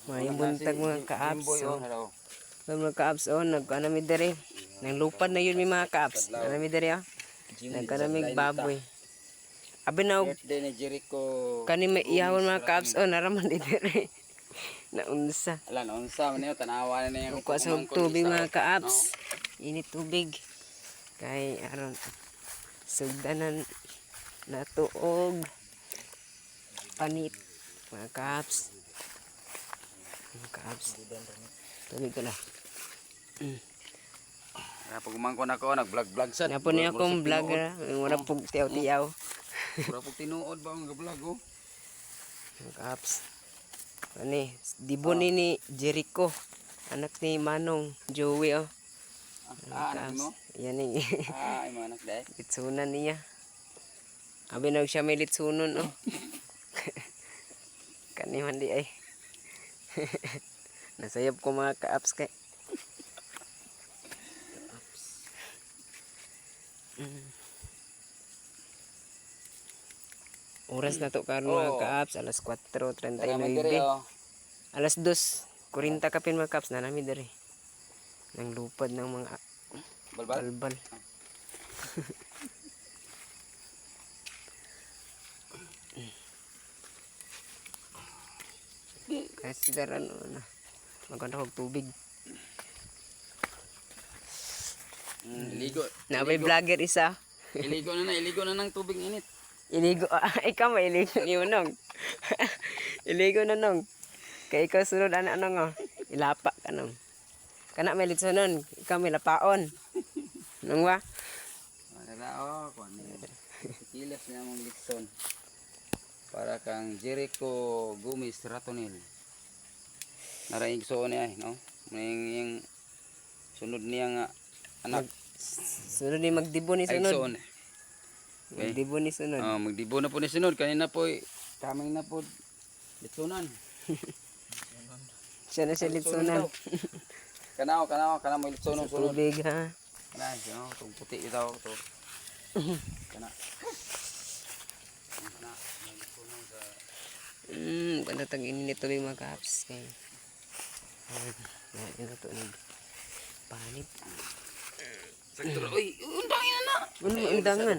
May buntag mga ka-apps. Mga ka-apps nagkanami dere. Nang lupad na yun may mga ka-apps. Kanami dere nagkanami baboy. Abi na birthday ni Jericho. Kani may iyawon mga ka-apps naraman di dere. Naunsa. Ala naunsa man niyo tanawa na yung Kuha sa tubig mga ka-apps. Init tubig. Kay aron sugdanan natuog panit mga ka-apps. Mga ka-apps. Tubig ko na. Pag umangkon ako, nag-vlog-vlog sad. Napo niya akong vlogger. Mura pug tiyaw-tiyaw. Mura pug tinuod ba ang vlog oh. Mga ka-apps. Ani, dibon ni Jericho. Anak ni Manong Joey oh. Anak mo? Yan eh. Ay, mga anak dahil. Litsunan niya. Abi na siya may litsunon oh. Kani man di ay. Nasayap ko mga ka-apps kay. Oras na to karon mga ka-apps, alas 4:39. Alas 2:40 kapin mga ka-apps na nami diri. Nang lupad ng mga balbal. Kasi daran na maganda og tubig. Iligo. Nabay vlogger isa. Iligo na ng tubig init. Iligo, ikaw may iligo ni Manong. Iligo na nong. Kay ikaw sunod ana nga. Ilapa ka nong. Kana may litsonon, ikaw may lapaon. Nung wa? Wala kuan. Kilas niya mong litson. Para kang Jericho Gumis Ratonil. Naraig so ni ay, no? Ning sunod niya nga anak. Sunod ni magdibo ni sunod. Okay. Magdibo ni sunod. Magdibo na po ni sunod. Kanina po, kaming na po litsunan. Siya na siya litsunan. Kanaw mo litsunan sunod. Tubig ha. Kana, itong puti ito. Kana. Panatag init tubig mga ka-apps. Kaya. Ito to ni panit. Sakto. Uy, undangin na. Ano undangan?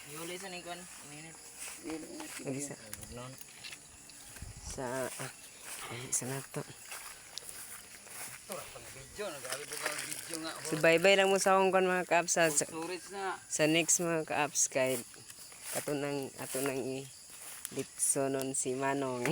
Yuli sa nikon. Init. Sa nato. Video, nagabi po ka video nga. Subaybay lang mo sa akong kon mga ka-apps na. sa next mga ka-apps kay ato nang litsonon si Manong.